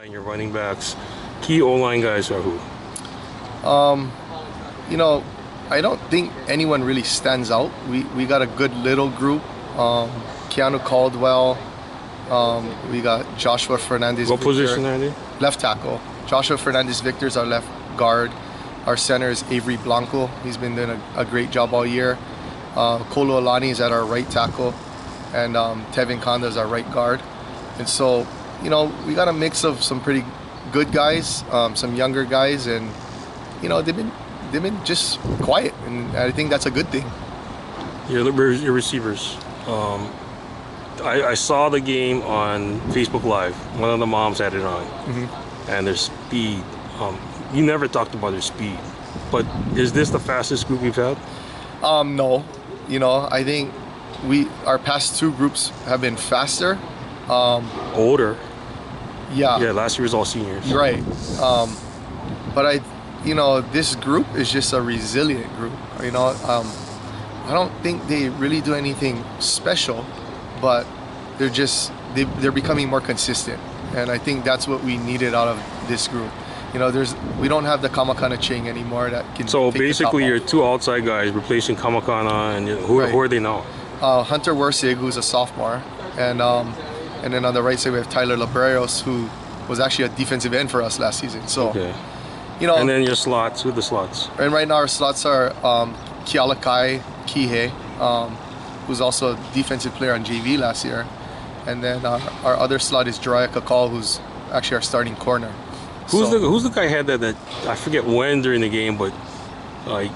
And your running backs, key O-line guys are who? You know, I don't think anyone really stands out. We got a good little group. Keanu Caldwell. We got Joshua Fernandez. What Victor, position are they? Left tackle. Joshua Fernandez Victor is our left guard. Our center is Avery Blanco. He's been doing a great job all year. Kolo Alani is at our right tackle, and Tevin Kanda is our right guard. And so, you know, we got a mix of some pretty good guys, some younger guys, and you know, they've been just quiet, and I think that's a good thing. Your receivers. I saw the game on Facebook Live. One of the moms had it on, and their speed. You never talked about their speed, but is this the fastest group we've had? No, you know, I think our past two groups have been faster. Older. Yeah. Yeah, last year was all seniors. Right. But you know, this group is just a resilient group. You know, I don't think they really do anything special, but they're becoming more consistent, and I think that's what we needed out of this group. You know, we don't have the Kamakana Ching anymore that can. So basically, you're two outside guys replacing Kamakana, and who are they now? Hunter Wersig, who's a sophomore, and then on the right side we have Tyler Labreros, who was actually a defensive end for us last season. So, okay. You know, and then your slots. Who are the slots? And right now our slots are Kialakai Kihe, who's also a defensive player on JV last year, and then our other slot is Jiraiya Kakal, who's actually our starting corner. Who's the guy had that I forget when during the game, but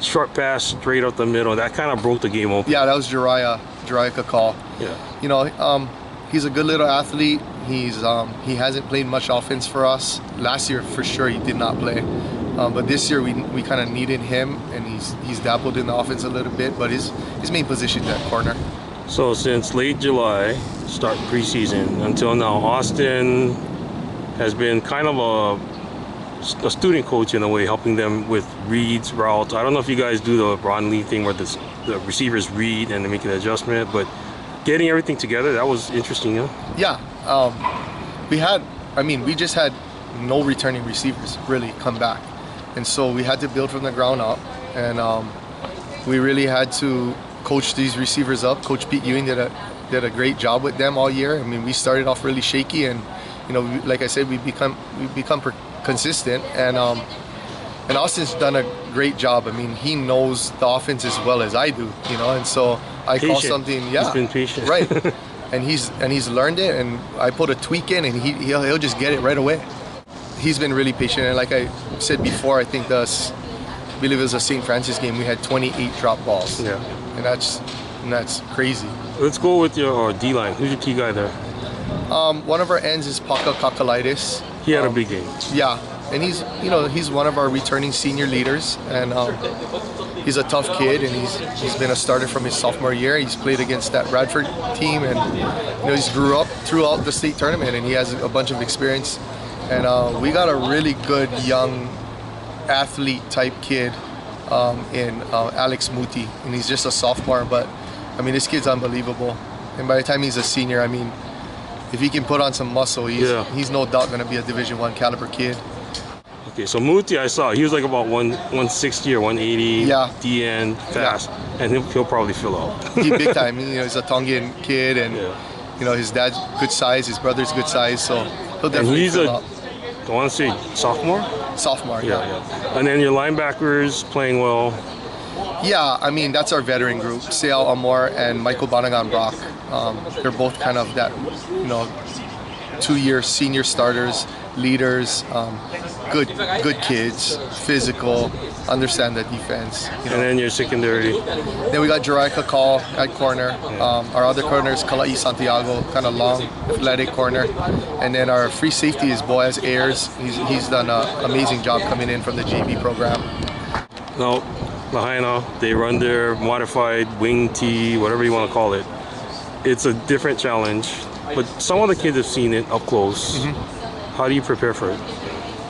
short pass straight up the middle that kind of broke the game open. Yeah, that was Jiraiya Kakal. Yeah. You know, he's a good little athlete. He hasn't played much offense for us. Last year for sure he did not play, but this year we kind of needed him, and he's dabbled in the offense a little bit, but his main position is at corner. So since late July, start preseason until now, Austin has been kind of a student coach in a way, helping them with reads, routes. I don't know if you guys do the Ron Lee thing where the receivers read and they make an adjustment, but getting everything together, that was interesting, huh? Yeah. We just had no returning receivers really come back. And so we had to build from the ground up, and we really had to coach these receivers up. Coach Pete Ewing did a great job with them all year. I mean, we started off really shaky, and you know, like I said, we've become consistent, and Austin's done a great job. I mean, he knows the offense as well as I do, you know, and so I call something, yeah, he's been patient, right, and he's learned it, and I put a tweak in, and he'll just get it right away. He's been really patient, and like I said before, I think I believe it was a St. Francis game. We had 28 drop balls. Yeah, and that's crazy. Let's go with your D-line. Who's your key guy there? One of our ends is Paka Kakalitis. He had a big game. Yeah, and he's one of our returning senior leaders, and he's a tough kid, and he's been a starter from his sophomore year. He's played against that Radford team, and you know, he's grew up throughout the state tournament, and he has a bunch of experience. And we got a really good young athlete type kid in Alex Muti, and he's just a sophomore, but I mean, this kid's unbelievable. And by the time he's a senior, I mean, if he can put on some muscle, he's no doubt going to be a Division I caliber kid. Okay, so Muti, I saw he was like about 160 or 180. Yeah. DN, fast, and he'll probably fill out. He big time. You know, he's a Tongan kid, and you know, his dad's good size, his brother's good size, so he'll definitely fill out. I want to say sophomore. Sophomore, yeah. And then your linebackers playing well. Yeah, I mean, that's our veteran group. Seal Amor and Michael Banagan Brock. They're both kind of that, you know, 2-year senior starters, leaders, good kids, physical, understand the defense. You know. And then your secondary. Then we got Jiraiya Kakal at corner. Our other corner is Kalai Santiago, kind of long, athletic corner. And then our free safety is Boaz Ayers. He's done an amazing job coming in from the JV program. Now, Lahaina, they run their modified wing tee, whatever you want to call it. It's a different challenge, but some of the kids have seen it up close. How do you prepare for it?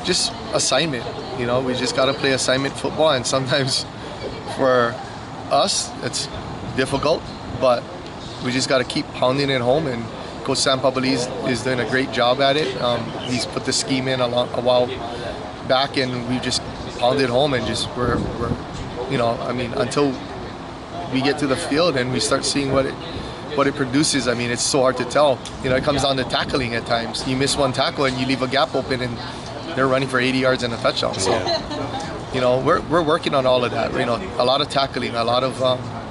Just assignment. You know, we just got to play assignment football, and sometimes for us it's difficult, but we just got to keep pounding it home and Coach Sam Pabaliz is doing a great job at it. He's put the scheme in a while back, and we just pounded home, and just we're you know, I mean, until we get to the field and we start seeing what it produces. I mean, it's so hard to tell. You know, it comes down to tackling at times. You miss one tackle and you leave a gap open, and they're running for 80 yards and a touchdown. So, you know, we're working on all of that. You know, a lot of tackling, a lot of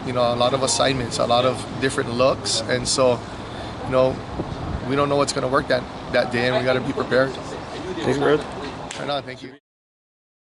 you know, a lot of assignments, a lot of different looks, and so, you know, we don't know what's going to work that day, and we got to be prepared. Thanks, Brad. Right on, thank you.